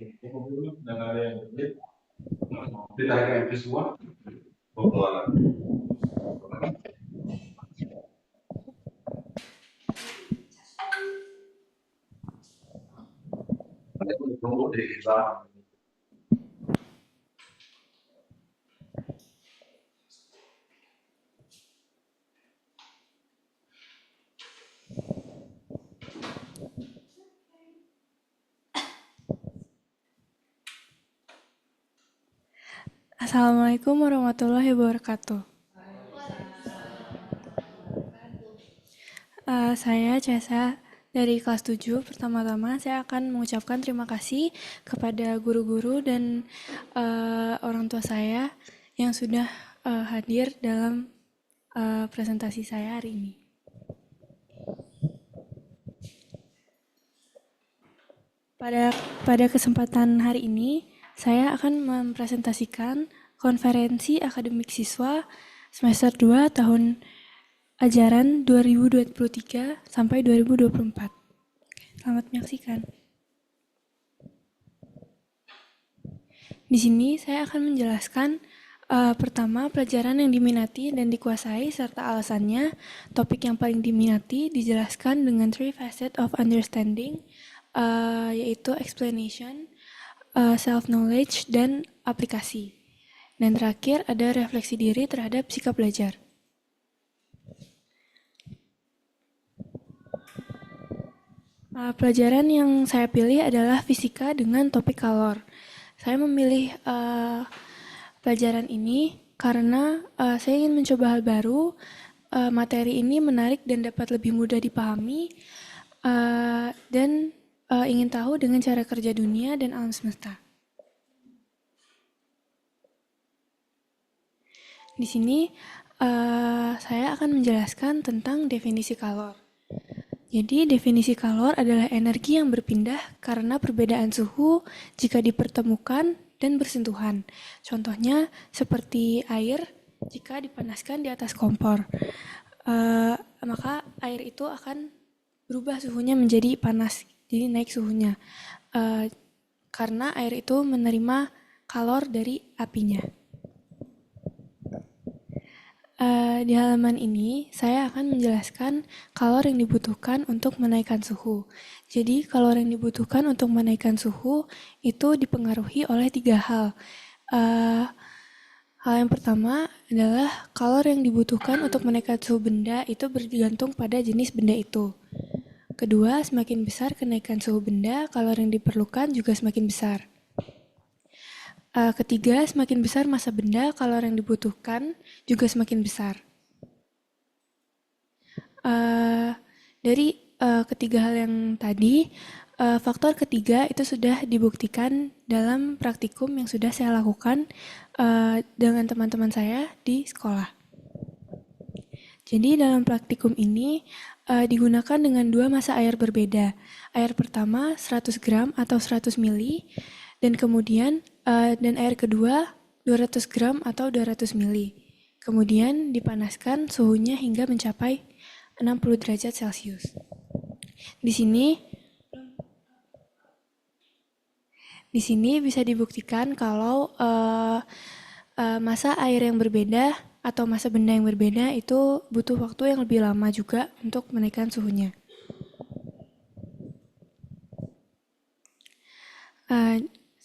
Dan ada yang berbelit, ditarik ke semua, bawa tunggu di kita. Assalamualaikum warahmatullahi wabarakatuh. Saya Cesa dari kelas 7. Pertama-tama saya akan mengucapkan terima kasih kepada guru-guru dan orang tua saya yang sudah hadir dalam presentasi saya hari ini. Pada kesempatan hari ini, saya akan mempresentasikan konferensi akademik siswa semester 2 tahun ajaran 2023 sampai 2024. Selamat menyaksikan. Di sini saya akan menjelaskan pertama pelajaran yang diminati dan dikuasai serta alasannya. Topik yang paling diminati dijelaskan dengan 3 facets of understanding, yaitu explanation, self-knowledge, dan aplikasi. Dan terakhir ada refleksi diri terhadap sikap belajar. Pelajaran yang saya pilih adalah fisika dengan topik kalor. Saya memilih pelajaran ini karena saya ingin mencoba hal baru. Materi ini menarik dan dapat lebih mudah dipahami, dan ingin tahu dengan cara kerja dunia dan alam semesta. Di sini saya akan menjelaskan tentang definisi kalor. Jadi definisi kalor adalah energi yang berpindah karena perbedaan suhu jika dipertemukan dan bersentuhan. Contohnya seperti air jika dipanaskan di atas kompor. Maka air itu akan berubah suhunya menjadi panas, jadi naik suhunya. Karena air itu menerima kalor dari apinya. Di halaman ini, saya akan menjelaskan kalor yang dibutuhkan untuk menaikkan suhu. Jadi, kalor yang dibutuhkan untuk menaikkan suhu itu dipengaruhi oleh 3 hal. Hal yang pertama adalah kalor yang dibutuhkan untuk menaikkan suhu benda itu bergantung pada jenis benda itu. Kedua, semakin besar kenaikan suhu benda, kalor yang diperlukan juga semakin besar. Ketiga, semakin besar massa benda, kalor yang dibutuhkan juga semakin besar. Dari ketiga hal yang tadi, faktor ketiga itu sudah dibuktikan dalam praktikum yang sudah saya lakukan dengan teman-teman saya di sekolah. Jadi dalam praktikum ini digunakan dengan 2 massa air berbeda. Air pertama 100 gram atau 100 mili, dan kemudian dan air kedua 200 gram atau 200 mili. Kemudian dipanaskan suhunya hingga mencapai 60 derajat Celcius. Di sini bisa dibuktikan kalau massa air yang berbeda atau massa benda yang berbeda itu butuh waktu yang lebih lama juga untuk menaikkan suhunya.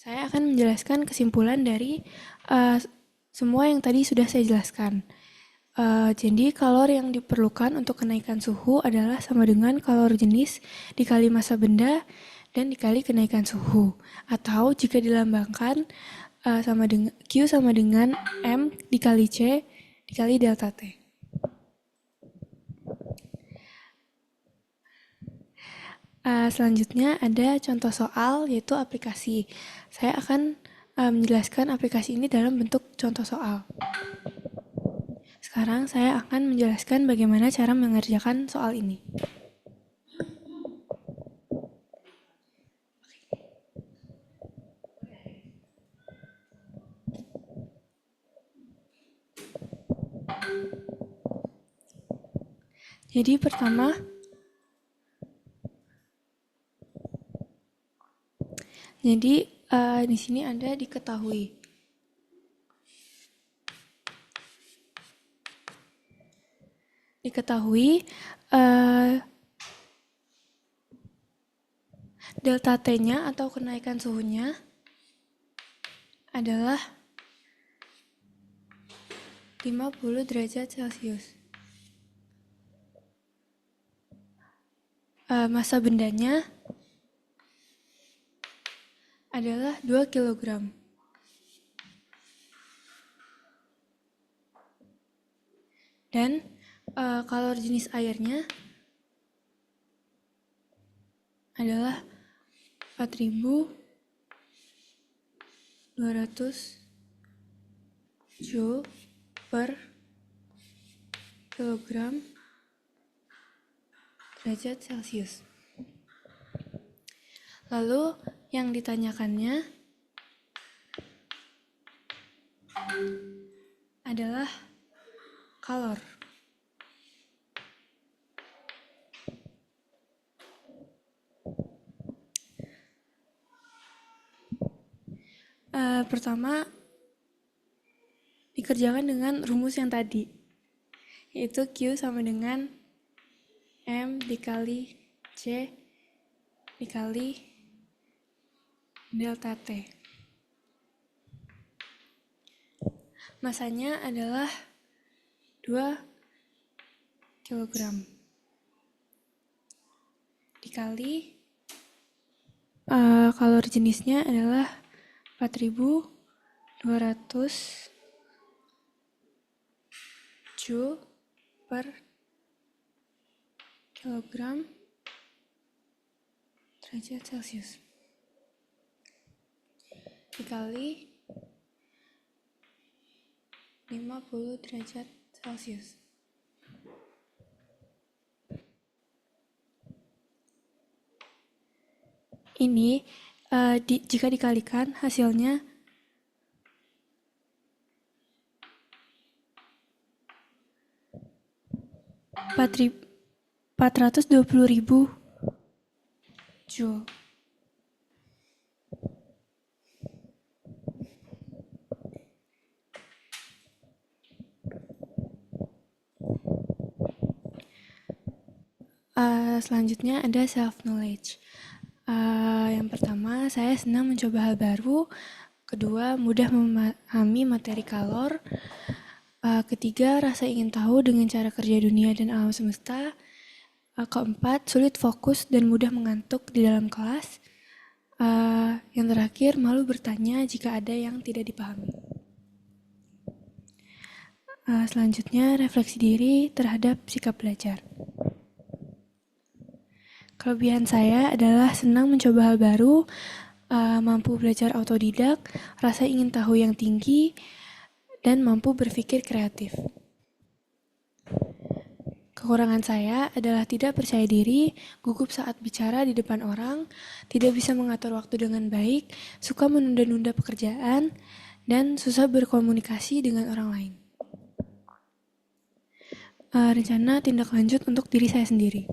Saya akan menjelaskan kesimpulan dari semua yang tadi sudah saya jelaskan. Jadi kalor yang diperlukan untuk kenaikan suhu adalah sama dengan kalor jenis dikali massa benda dan dikali kenaikan suhu. Atau jika dilambangkan Q sama dengan M dikali C dikali delta T. Selanjutnya ada contoh soal, yaitu aplikasi. Saya akan menjelaskan aplikasi ini dalam bentuk contoh soal. Sekarang saya akan menjelaskan bagaimana cara mengerjakan soal ini. Jadi di sini ada diketahui. Diketahui delta T-nya atau kenaikan suhunya adalah 50 derajat Celcius. Massa bendanya adalah 2 kg. Dan kalor jenis airnya adalah 4.200 Joule per kilogram derajat Celcius. Lalu yang ditanyakannya adalah kalor. Pertama, dikerjakan dengan rumus yang tadi, yaitu Q sama dengan M dikali C dikali delta T. Masanya adalah 2 kg dikali kalori jenisnya adalah 4.200 Joule per kilogram derajat Celcius dikali 50 derajat Celcius. Ini jika dikalikan hasilnya 420.000 Joule. Selanjutnya ada self knowledge. Yang pertama, saya senang mencoba hal baru. Kedua, mudah memahami materi kalor. Ketiga, rasa ingin tahu dengan cara kerja dunia dan alam semesta. Keempat, sulit fokus dan mudah mengantuk di dalam kelas. Yang terakhir, malu bertanya jika ada yang tidak dipahami. Selanjutnya, refleksi diri terhadap sikap belajar. Kelebihan saya adalah senang mencoba hal baru, mampu belajar autodidak, rasa ingin tahu yang tinggi, dan mampu berpikir kreatif. Kekurangan saya adalah tidak percaya diri, gugup saat bicara di depan orang, tidak bisa mengatur waktu dengan baik, suka menunda-nunda pekerjaan, dan susah berkomunikasi dengan orang lain. Rencana tindak lanjut untuk diri saya sendiri.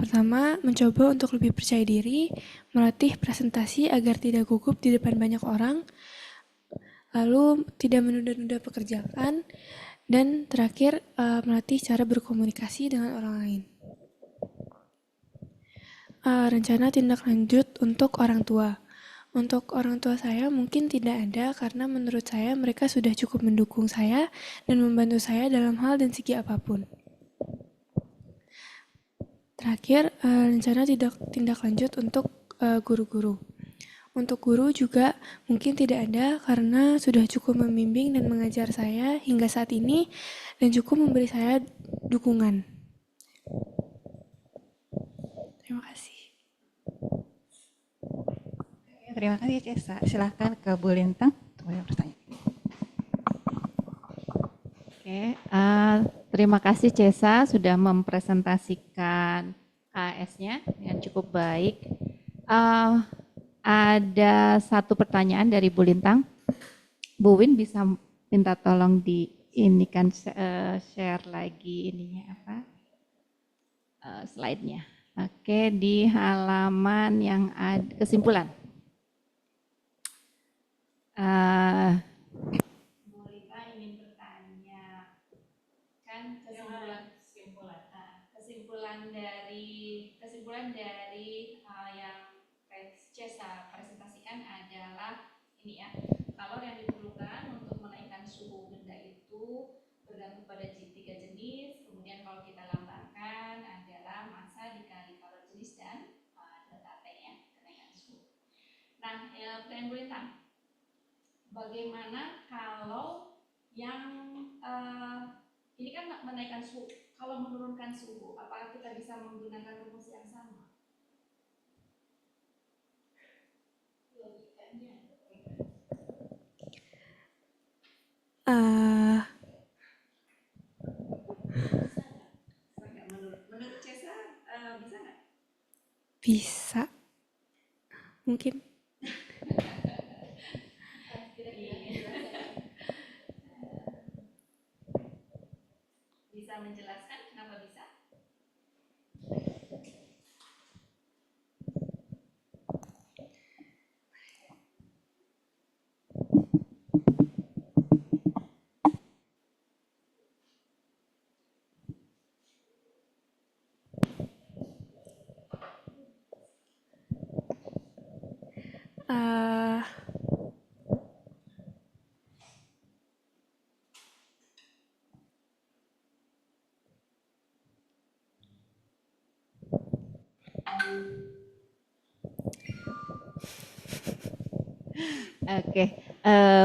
Pertama, mencoba untuk lebih percaya diri, melatih presentasi agar tidak gugup di depan banyak orang, lalu tidak menunda-nunda pekerjaan, dan terakhir melatih cara berkomunikasi dengan orang lain. Rencana tindak lanjut untuk orang tua. Untuk orang tua saya mungkin tidak ada karena menurut saya mereka sudah cukup mendukung saya dan membantu saya dalam hal dan segi apapun. Terakhir, rencana tindak lanjut untuk guru-guru. Untuk guru juga mungkin tidak ada karena sudah cukup membimbing dan mengajar saya hingga saat ini dan cukup memberi saya dukungan. Terima kasih. Terima kasih Cesa. Silakan ke Bu Lintang untuk bertanya. Oke, terima kasih Cesa sudah mempresentasikan KS-nya dengan cukup baik. Ada satu pertanyaan dari Bu Lintang. Bu Win bisa minta tolong share lagi slide-nya. Oke, di halaman yang ada kesimpulan. Eh, Bu Lita ingin bertanya, kan kesimpulan dari yang Cesa presentasikan adalah ini ya, kalor yang diperlukan untuk menaikkan suhu benda itu bergantung pada tiga jenis. Kemudian kalau kita lambangkan adalah massa dikali kalor jenis dan delta T ya, kenaikan suhu. Nah, pertanyaan Bu Lita, bagaimana kalau yang ini kan menaikkan suhu, kalau menurunkan suhu, apakah kita bisa menggunakan rumus yang sama? Logikanya Eh, menurut Cesa bisa nggak? bisa, mungkin. Bisa menjelaskan kenapa bisa? Eh, Oke,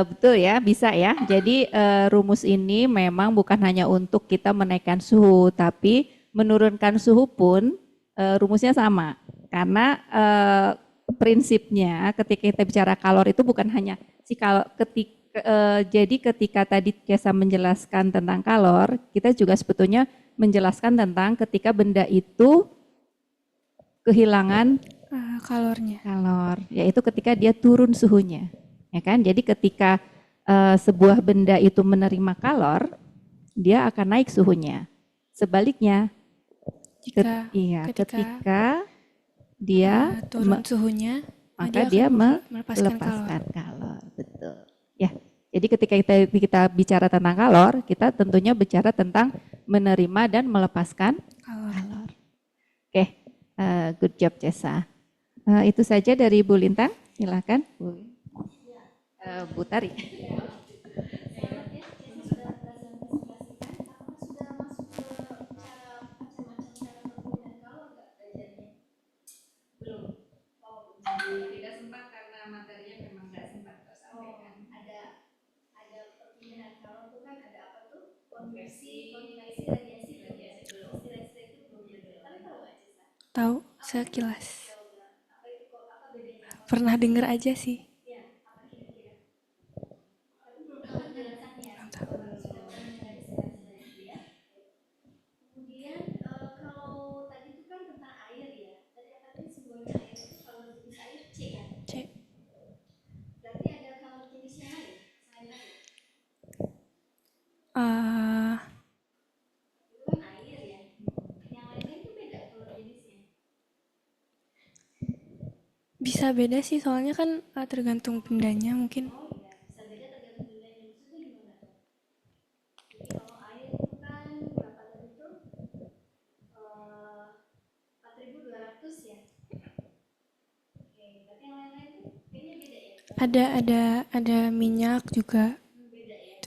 betul ya, bisa ya. Jadi rumus ini memang bukan hanya untuk kita menaikkan suhu, tapi menurunkan suhu pun rumusnya sama. Karena prinsipnya ketika kita bicara kalor itu bukan hanya si kalor, jadi ketika tadi Kesa menjelaskan tentang kalor, kita juga sebetulnya menjelaskan tentang ketika benda itu kehilangan kalornya. kalor, yaitu ketika dia turun suhunya. Ya kan? Jadi ketika sebuah benda itu menerima kalor, dia akan naik suhunya. Sebaliknya, ketika dia turun suhunya, maka dia dia akan melepaskan melepaskan kalor. Betul. Ya. Jadi ketika kita bicara tentang kalor, kita tentunya bicara tentang menerima dan melepaskan kalor. Oke, good job Cesa. Itu saja dari Bu Lintang. Silakan Bu Tari. Tidak sempat karena materinya memang nggak sempat tersampaikan. Ada perpindahan kalor itu kan ada apa tuh? Konversi radiasi belum. Istilah itu belum. Tapi tahu nggak Cesa? Tahu sekilas. Pernah dengar aja sih. Kemudian kalau tadi itu kan tentang air ya. Tadi katanya simbolnya air itu kalau jenis air C kan? C. Berarti ada kalau jenisnya lain selain air. Itu kan air ya. Yang lain-lain itu beda kalau jenisnya. Bisa beda sih, soalnya kan tergantung bendanya mungkin. Oh iya, bisa beda tergantung bendanya. Maksudnya gimana tuh? Jadi kalau air itu kan berapa tadi tuh? 4.200 ya. Oke, berarti yang lain-lain tuh kayaknya beda ya. Ada minyak juga. Beda ya.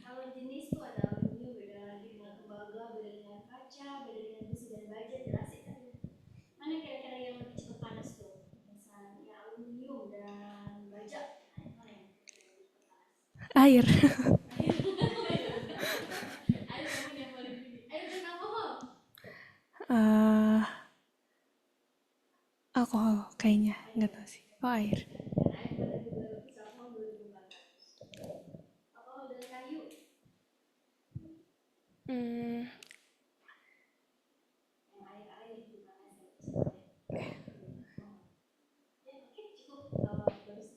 Kalau jenis tuh ada aluminium, beda lagi dengan tembaga, beda dengan kaca, beda dengan besi dan baja, jelas ya kan? Mana kira-kira yang lebih cepat panas tuh? Misalnya aluminium dan baja, nah itu mana yang lebih cepat panas? Air. Air kamu yang paling tinggi. Air dan alkohol. Alkohol kayaknya, nggak tahu sih. Oh, air. Air 4.200, alkohol 2.400. Alkohol dan kayu. Yang air-air gimana sih? Ya, oke, cukup. Bagus.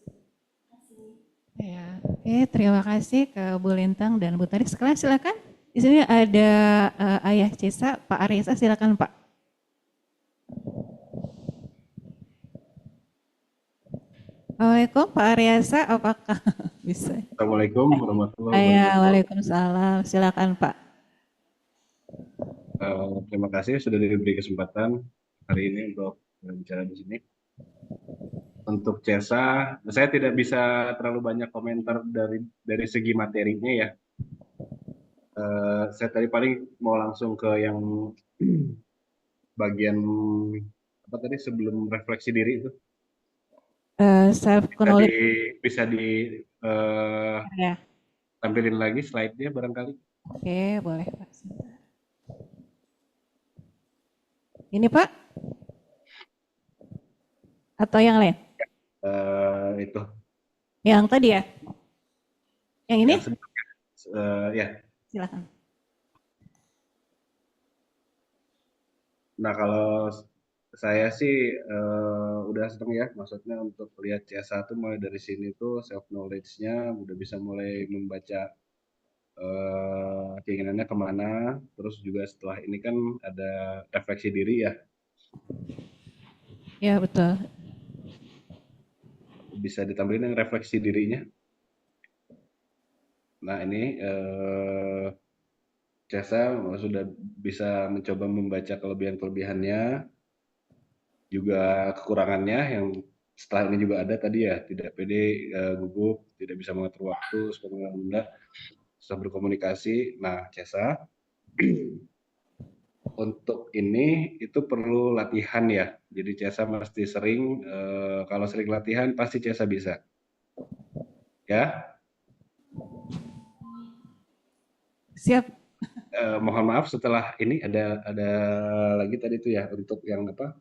Ya, oke, terima kasih ke Bu Lintang dan Bu Tari. Sekarang silakan. Di sini ada Ayah Cesa, Pak Arisa, silakan Pak. Assalamualaikum Pak Aryasa, apakah bisa? Assalamualaikum warahmatullahi Ya, wabarakatuh. waalaikumsalam. Silakan Pak. Terima kasih sudah diberi kesempatan hari ini untuk bicara di sini. Untuk CESA, saya tidak bisa terlalu banyak komentar dari segi materinya ya. Saya tadi paling mau langsung ke yang bagian apa tadi sebelum refleksi diri itu. Self Bisa di knowledge bisa di eh, ya. tampilin lagi slide-nya barangkali. Oke, boleh Pak. Ini Pak atau yang lain? Itu Yang tadi ya? Yang ini? yang sebelumnya. Ya. Silakan. Nah, kalau saya sih udah seneng ya, maksudnya untuk lihat C1 mulai dari sini tuh self knowledge-nya udah bisa mulai membaca keinginannya kemana, terus juga setelah ini kan ada refleksi diri ya, Ya, betul. bisa ditampilkan yang refleksi dirinya. Nah, ini Cesa sudah bisa mencoba membaca kelebihan-kelebihannya, juga kekurangannya yang setelah ini juga ada tadi ya, tidak pede, gugup, tidak bisa mengatur waktu, suka menunda, susah berkomunikasi. Nah, Cesa untuk ini itu perlu latihan ya. Jadi Cesa mesti sering, kalau sering latihan pasti Cesa bisa. Ya, Siap. mohon maaf setelah ini ada lagi tadi itu ya untuk yang apa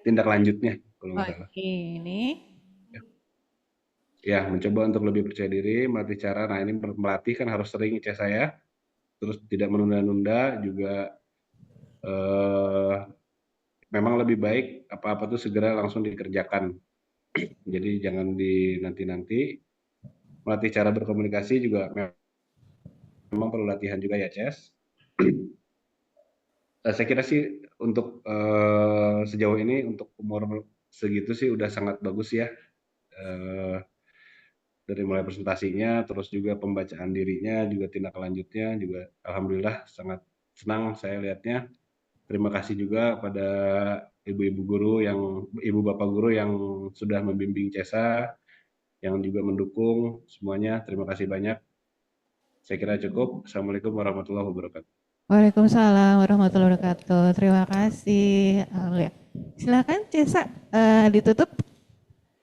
tindak lanjutnya kalau nggak salah. Oke, ini. Ya, mencoba untuk lebih percaya diri, melatih cara. Nah, ini melatih kan harus sering Cesa ya. Terus tidak menunda-nunda juga eh, memang lebih baik apa-apa tuh segera langsung dikerjakan. Jadi jangan dinanti-nanti. Melatih cara berkomunikasi juga memang perlu latihan juga ya, Ces. Saya kira sih untuk sejauh ini untuk umur segitu sih udah sangat bagus ya. Eh, dari mulai presentasinya, terus juga pembacaan dirinya, juga tindak lanjutnya, juga alhamdulillah sangat senang saya lihatnya. Terima kasih juga pada ibu-ibu guru ibu bapak guru yang sudah membimbing Cesa, yang juga mendukung semuanya. Terima kasih banyak. Saya kira cukup. Assalamualaikum warahmatullahi wabarakatuh. Waalaikumsalam warahmatullahi wabarakatuh. Terima kasih. Ya. Silakan Cesa ditutup.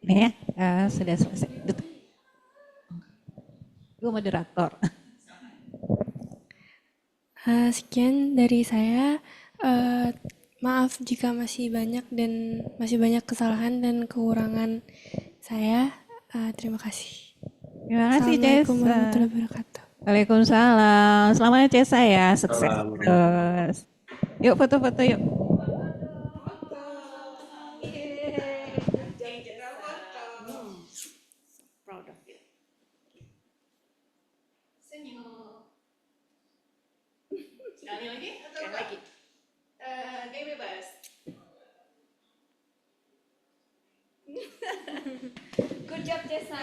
Ini ya, sudah selesai. Gue moderator. Sekian dari saya. Maaf jika masih banyak dan masih banyak kesalahan dan kekurangan saya. Terima kasih. Terima kasih Assalamualaikum Cesa. warahmatullahi wabarakatuh. Waalaikumsalam. Selamat Cesa ya, sukses Salam. terus. Yuk foto-foto yuk. Sekali lagi? Sekali lagi. Gaya bebas. Good job, Jessa.